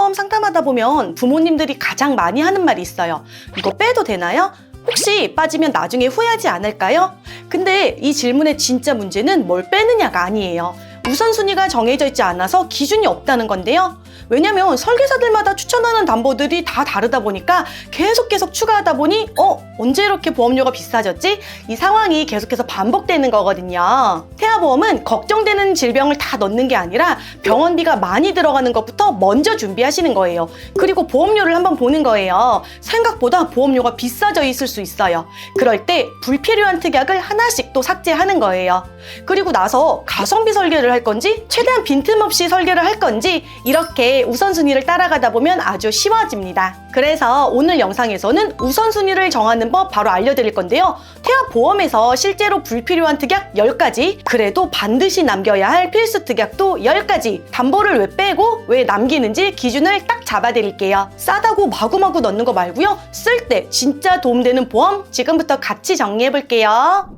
태아보험 상담하다 보면 부모님들이 가장 많이 하는 말이 있어요. 이거 빼도 되나요? 혹시 빠지면 나중에 후회하지 않을까요? 근데 이 질문의 진짜 문제는 뭘 빼느냐가 아니에요. 우선순위가 정해져 있지 않아서 기준이 없다는 건데요. 왜냐면 설계사들마다 추천하는 담보들이 다 다르다 보니까 계속 추가하다 보니 언제 이렇게 보험료가 비싸졌지? 이 상황이 계속해서 반복되는 거거든요. 태아보험은 걱정되는 질병을 다 넣는 게 아니라 병원비가 많이 들어가는 것부터 먼저 준비하시는 거예요. 그리고 보험료를 한번 보는 거예요. 생각보다 보험료가 비싸져 있을 수 있어요. 그럴 때 불필요한 특약을 하나씩 또 삭제하는 거예요. 그리고 나서 가성비 설계를 할 건지 최대한 빈틈없이 설계를 할 건지 이렇게 우선순위를 따라가다 보면 아주 쉬워집니다. 그래서 오늘 영상에서는 우선순위를 정하는 법 바로 알려드릴 건데요. 태아보험에서 실제로 불필요한 특약 10가지, 그래도 반드시 남겨야 할 필수 특약도 10가지, 담보를 왜 빼고 왜 남기는지 기준을 딱 잡아드릴게요. 싸다고 마구마구 넣는 거 말고요. 쓸 때 진짜 도움되는 보험 지금부터 같이 정리해볼게요.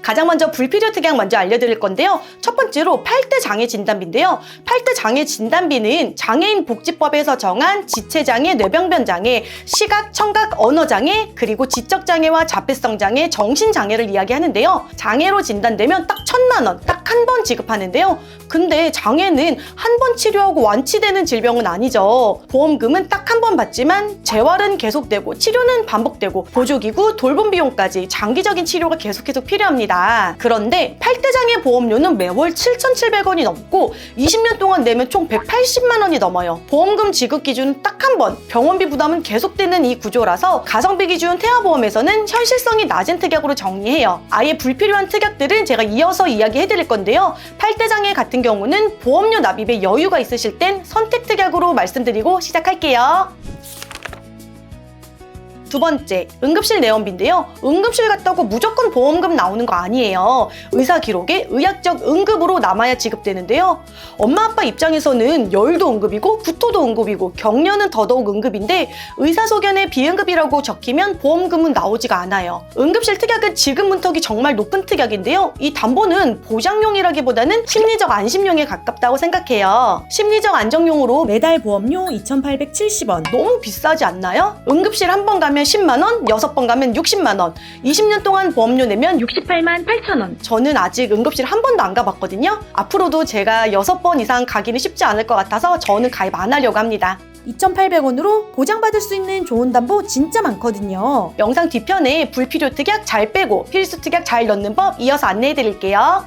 가장 먼저 불필요 특약 먼저 알려드릴 건데요. 첫 번째로 8대 장애 진단비인데요. 8대 장애 진단비는 장애인 복지법에서 정한 지체장애, 뇌병변 장애, 시각, 청각, 언어 장애, 그리고 지적 장애와 자폐성 장애, 정신 장애를 이야기하는데요. 장애로 진단되면 딱 1,000만 원, 딱 한 번 지급하는데요. 근데 장애는 한 번 치료하고 완치되는 질병은 아니죠. 보험금은 딱 한 번 받지만 재활은 계속되고 치료는 반복되고 보조기구, 돌봄 비용까지 장기적인 치료가 계속해서 필요합니다. 그런데 8대 장애 보험료는 매월 7,700원이 넘고 20년 동안 내면 총 180만 원이 넘어요. 보험금 지급 기준은 딱 한 번, 병원비 부담은 계속되는 이 구조라서 가성비 기준 태아보험에서는 현실성이 낮은 특약으로 정리해요. 아예 불필요한 특약들은 제가 이어서 이야기해드릴 건데요. 8대 장애 같은 경우는 보험료 납입에 여유가 있으실 땐 선택 특약으로 말씀드리고 시작할게요. 두 번째, 응급실 내원비인데요. 응급실 갔다고 무조건 보험금 나오는 거 아니에요. 의사 기록에 의학적 응급으로 남아야 지급되는데요. 엄마 아빠 입장에서는 열도 응급이고 구토도 응급이고 격려는 더더욱 응급인데 의사소견에 비응급이라고 적히면 보험금은 나오지가 않아요. 응급실 특약은 지급 문턱이 정말 높은 특약인데요. 이 담보는 보장용이라기보다는 심리적 안심용에 가깝다고 생각해요. 심리적 안정용으로 매달 보험료 2,870원. 너무 비싸지 않나요? 응급실 한 번 가면 10만 원, 6번 가면 60만 원, 20년 동안 보험료 내면 68만 8천 원. 저는 아직 응급실 한 번도 안 가봤거든요. 앞으로도 제가 6번 이상 가기는 쉽지 않을 것 같아서 저는 가입 안 하려고 합니다. 2,800원으로 보장받을 수 있는 좋은 담보 진짜 많거든요. 영상 뒤편에 불필요 특약 잘 빼고 필수 특약 잘 넣는 법 이어서 안내해드릴게요.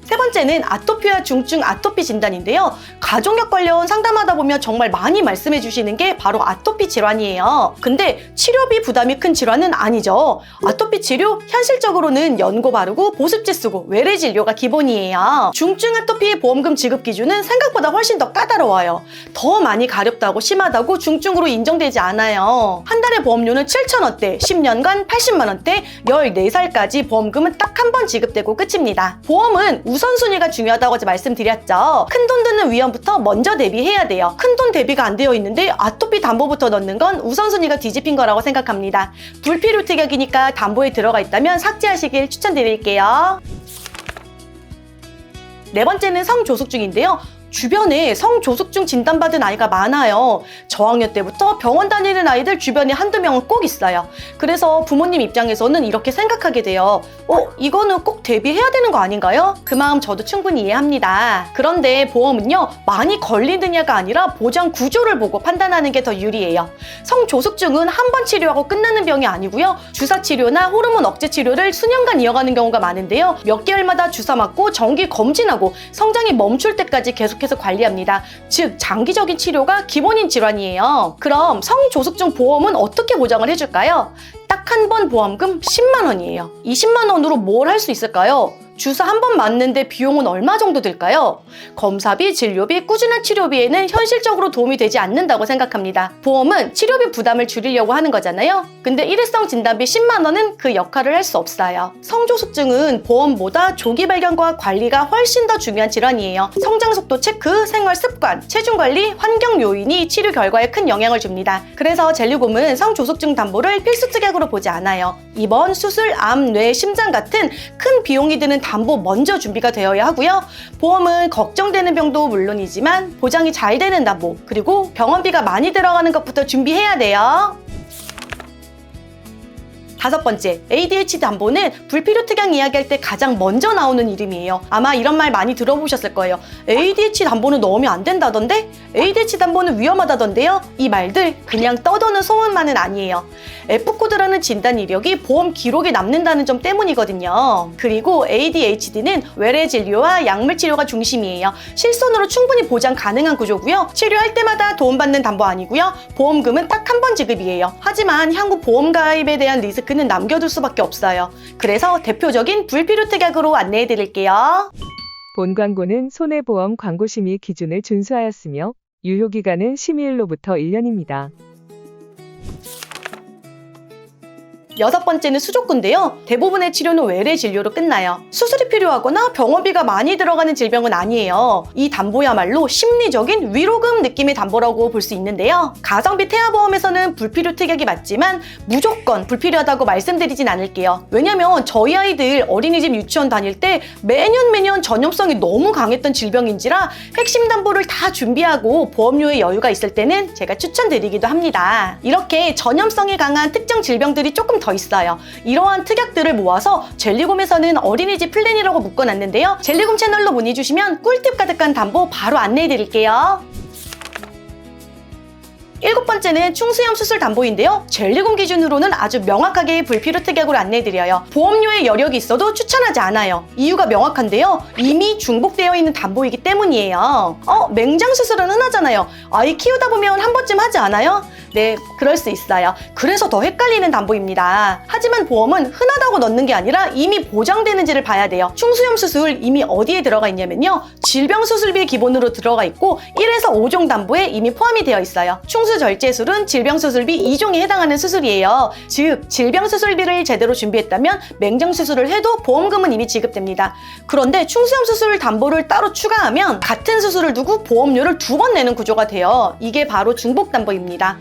세 번째는 아토피와 중증 아토피 진단인데요. 가족력 관련 상담하다 보면 정말 많이 말씀해 주시는 게 바로 아토피 질환이에요. 근데 치료비 부담이 큰 질환은 아니죠. 아토피 치료 현실적으로는 연고 바르고 보습제 쓰고 외래 진료가 기본이에요. 중증 아토피 보험금 지급 기준은 생각보다 훨씬 더 까다로워요. 더 많이 가렵다고 심하다고 중증으로 인정되지 않아요. 한 달에 보험료는 7,000원대, 10년간 80만 원대, 14살까지 보험금은 딱 한 번 지급되고 끝입니다. 보험은 우선순위가 중요하다고 말씀드렸죠. 큰돈 드는 위험부터 먼저 대비해야 돼요. 큰돈 대비가 안 되어 있는데 아토피 담보부터 넣는 건 우선순위가 뒤집힌 거라고 생각합니다. 불필요 특약이니까 담보에 들어가 있다면 삭제하시길 추천드릴게요. 네 번째는 성조숙증인데요. 주변에 성조숙증 진단받은 아이가 많아요. 저학년 때부터 병원 다니는 아이들 주변에 한두 명은 꼭 있어요. 그래서 부모님 입장에서는 이렇게 생각하게 돼요. 이거는 꼭 대비해야 되는 거 아닌가요? 그 마음 저도 충분히 이해합니다. 그런데 보험은요, 많이 걸리느냐가 아니라 보장 구조를 보고 판단하는 게 더 유리해요. 성조숙증은 한 번 치료하고 끝나는 병이 아니고요. 주사 치료나 호르몬 억제 치료를 수년간 이어가는 경우가 많은데요. 몇 개월마다 주사 맞고 정기 검진하고 성장이 멈출 때까지 계속해서 관리합니다. 즉 장기적인 치료가 기본인 질환이에요. 그럼 성조숙증 보험은 어떻게 보장을 해줄까요? 딱 한 번 보험금 10만 원이에요. 이 10만 원으로 뭘 할 수 있을까요? 주사 한 번 맞는데 비용은 얼마 정도 들까요? 검사비, 진료비, 꾸준한 치료비에는 현실적으로 도움이 되지 않는다고 생각합니다. 보험은 치료비 부담을 줄이려고 하는 거잖아요. 근데 일회성 진단비 10만 원은 그 역할을 할 수 없어요. 성조숙증은 보험보다 조기 발견과 관리가 훨씬 더 중요한 질환이에요. 성장 속도 체크, 생활 습관, 체중 관리, 환경 요인이 치료 결과에 큰 영향을 줍니다. 그래서 젤리곰은 성조숙증 담보를 필수 특약으로 보지 않아요. 입원, 수술, 암, 뇌, 심장 같은 큰 비용이 드는 담보 먼저 준비가 되어야 하고요. 보험은 걱정되는 병도 물론이지만 보장이 잘 되는 담보, 그리고 병원비가 많이 들어가는 것부터 준비해야 돼요. 5번째, ADHD 담보는 불필요 특약 이야기할 때 가장 먼저 나오는 이름이에요. 아마 이런 말 많이 들어보셨을 거예요. ADHD 담보는 넣으면 안 된다던데? ADHD 담보는 위험하다던데요? 이 말들 그냥 떠도는 소문만은 아니에요. F코드라는 진단 이력이 보험 기록에 남는다는 점 때문이거든요. 그리고 ADHD는 외래 진료와 약물 치료가 중심이에요. 실손으로 충분히 보장 가능한 구조고요. 치료할 때마다 도움받는 담보 아니고요. 보험금은 딱 한 번 지급이에요. 하지만 향후 보험 가입에 대한 리스크는 남겨둘 수밖에 없어요. 그래서 대표적인 불필요 특약으로 안내해 드릴게요. 본 광고는 손해보험 광고심의 기준을 준수하였으며 유효기간은 심의일로부터 1년입니다. 6번째는 수족구인데요. 대부분의 치료는 외래 진료로 끝나요. 수술이 필요하거나 병원비가 많이 들어가는 질병은 아니에요. 이 담보야말로 심리적인 위로금 느낌의 담보라고 볼 수 있는데요. 가성비 태아보험에서는 불필요 특약이 맞지만 무조건 불필요하다고 말씀드리진 않을게요. 왜냐면 저희 아이들 어린이집 유치원 다닐 때 매년 전염성이 너무 강했던 질병인지라 핵심 담보를 다 준비하고 보험료의 여유가 있을 때는 제가 추천드리기도 합니다. 이렇게 전염성이 강한 특정 질병들이 조금 더 있어요. 이러한 특약들을 모아서 젤리곰에서는 어린이집 플랜이라고 묶어놨는데요. 젤리곰 채널로 문의 주시면 꿀팁 가득한 담보 바로 안내해 드릴게요. 7번째는 충수염 수술 담보인데요. 젤리곰 기준으로는 아주 명확하게 불필요 특약으로 안내해드려요. 보험료의 여력이 있어도 추천하지 않아요. 이유가 명확한데요. 이미 중복되어 있는 담보이기 때문이에요. 맹장 수술은 흔하잖아요. 아이 키우다 보면 한 번쯤 하지 않아요? 네, 그럴 수 있어요. 그래서 더 헷갈리는 담보입니다. 하지만 보험은 흔하다고 넣는 게 아니라 이미 보장되는지를 봐야 돼요. 충수염 수술 이미 어디에 들어가 있냐면요. 질병수술비 기본으로 들어가 있고 1에서 5종 담보에 이미 포함이 되어 있어요. 충수절제술은 질병수술비 2종에 해당하는 수술이에요. 즉, 질병수술비를 제대로 준비했다면 맹장수술을 해도 보험금은 이미 지급됩니다. 그런데 충수염 수술 담보를 따로 추가하면 같은 수술을 두고 보험료를 2번 내는 구조가 돼요. 이게 바로 중복담보입니다.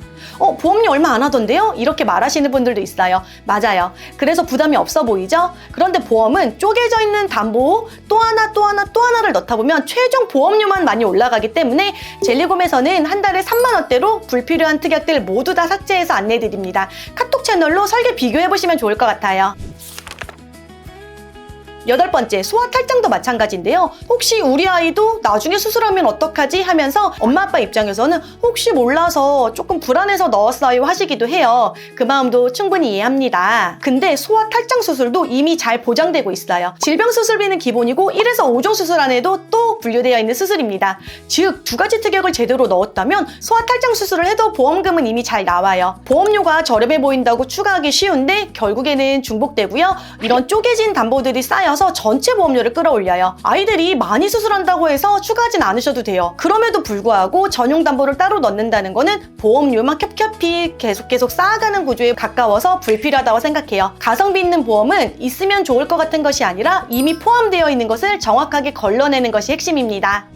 보험료 얼마 안 하던데요? 이렇게 말하시는 분들도 있어요. 맞아요. 그래서 부담이 없어 보이죠? 그런데 보험은 쪼개져 있는 담보 또 하나를 넣다 보면 최종 보험료만 많이 올라가기 때문에 젤리곰에서는 한 달에 3만 원대로 불필요한 특약들 모두 다 삭제해서 안내해드립니다. 카톡 채널로 설계 비교해보시면 좋을 것 같아요. 8번째, 소아 탈장도 마찬가지인데요. 혹시 우리 아이도 나중에 수술하면 어떡하지 하면서 엄마 아빠 입장에서는 혹시 몰라서 조금 불안해서 넣었어요 하시기도 해요. 그 마음도 충분히 이해합니다. 근데 소아 탈장 수술도 이미 잘 보장되고 있어요. 질병수술비는 기본이고 1에서 5종 수술 안에도 또 분류되어 있는 수술입니다. 즉, 2가지 특약을 제대로 넣었다면 소아 탈장 수술을 해도 보험금은 이미 잘 나와요. 보험료가 저렴해 보인다고 추가하기 쉬운데 결국에는 중복되고요. 이런 쪼개진 담보들이 쌓여서 전체 보험료를 끌어올려요. 아이들이 많이 수술한다고 해서 추가하진 않으셔도 돼요. 그럼에도 불구하고 전용 담보를 따로 넣는다는 거는 보험료만 겹겹이 계속 쌓아가는 구조에 가까워서 불필요하다고 생각해요. 가성비 있는 보험은 있으면 좋을 것 같은 것이 아니라 이미 포함되어 있는 것을 정확하게 걸러내는 것이 핵심입니다.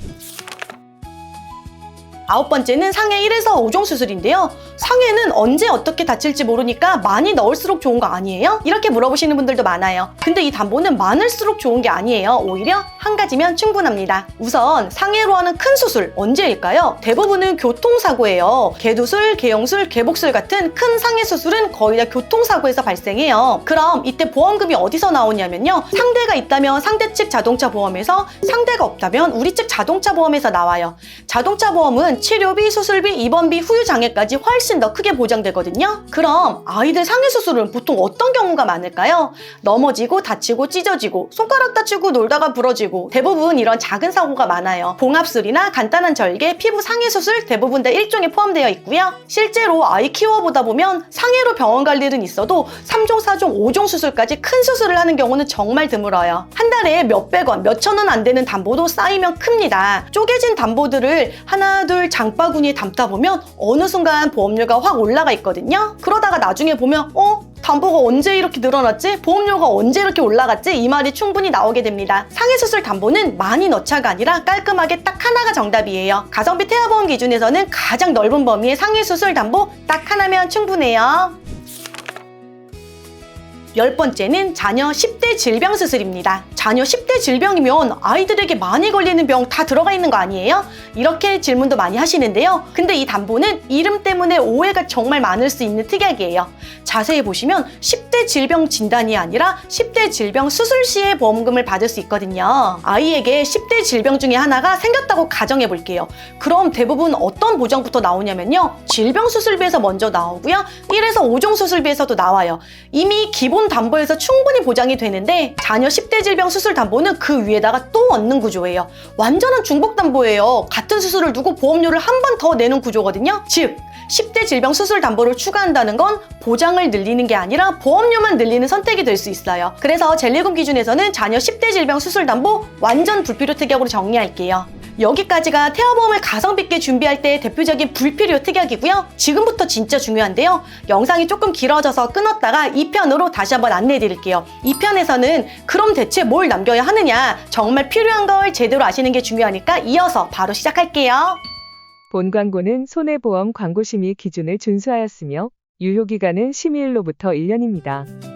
9번째는 상해 1에서 5종 수술인데요. 상해는 언제 어떻게 다칠지 모르니까 많이 넣을수록 좋은 거 아니에요? 이렇게 물어보시는 분들도 많아요. 근데 이 담보는 많을수록 좋은 게 아니에요. 오히려 한 가지면 충분합니다. 우선 상해로 하는 큰 수술 언제일까요? 대부분은 교통사고예요. 개두술, 개영술, 개복술 같은 큰 상해 수술은 거의 다 교통사고에서 발생해요. 그럼 이때 보험금이 어디서 나오냐면요. 상대가 있다면 상대 측 자동차 보험에서, 상대가 없다면 우리 측 자동차 보험에서 나와요. 자동차 보험은 치료비, 수술비, 입원비, 후유 장애까지 훨씬 더 크게 보장되거든요. 그럼 아이들 상해 수술은 보통 어떤 경우가 많을까요? 넘어지고 다치고 찢어지고 손가락 다치고 놀다가 부러지고 대부분 이런 작은 사고가 많아요. 봉합술이나 간단한 절개, 피부 상해 수술 대부분 다 1종에 포함되어 있고요. 실제로 아이 키워보다 보면 상해로 병원 갈 일은 있어도 3종, 4종, 5종 수술까지 큰 수술을 하는 경우는 정말 드물어요. 한 달에 몇백 원, 몇천 원 안 되는 담보도 쌓이면 큽니다. 쪼개진 담보들을 하나, 둘 장바구니에 담다 보면 어느 순간 보험료가 확 올라가 있거든요. 그러다가 나중에 보면 담보가 언제 이렇게 늘어났지? 보험료가 언제 이렇게 올라갔지? 이 말이 충분히 나오게 됩니다. 상해수술 담보는 많이 넣자가 아니라 깔끔하게 딱 하나가 정답이에요. 가성비 태아보험 기준에서는 가장 넓은 범위의 상해수술 담보 딱 하나면 충분해요. 10번째는 자녀 10대 질병 수술입니다. 자녀 10대 질병이면 아이들에게 많이 걸리는 병 다 들어가 있는 거 아니에요? 이렇게 질문도 많이 하시는데요. 근데 이 담보는 이름 때문에 오해가 정말 많을 수 있는 특약이에요. 자세히 보시면 10대 질병 진단이 아니라 10대 질병 수술 시에 보험금을 받을 수 있거든요. 아이에게 10대 질병 중에 하나가 생겼다고 가정해 볼게요. 그럼 대부분 어떤 보장부터 나오냐면요. 질병 수술비에서 먼저 나오고요. 1에서 5종 수술비에서도 나와요. 이미 기본 담보에서 충분히 보장이 되는데 자녀 10대 질병 수술 담보는 그 위에다가 또 얻는 구조예요. 완전한 중복 담보예요. 같은 수술을 두고 보험료를 한 번 더 내는 구조거든요. 즉 10대 질병 수술 담보를 추가한다는 건 보장을 늘리는 게 아니라 보험료만 늘리는 선택이 될 수 있어요. 그래서 젤리금 기준에서는 자녀 10대 질병 수술 담보 완전 불필요 특약으로 정리할게요. 여기까지가 태아보험을 가성비 있게 준비할 때 대표적인 불필요 특약이고요. 지금부터 진짜 중요한데요. 영상이 조금 길어져서 끊었다가 2편으로 다시 한번 안내해 드릴게요. 2편에서는 그럼 대체 뭘 남겨야 하느냐, 정말 필요한 걸 제대로 아시는 게 중요하니까 이어서 바로 시작할게요. 본 광고는 손해보험 광고심의 기준을 준수하였으며 유효기간은 심의일로부터 1년입니다.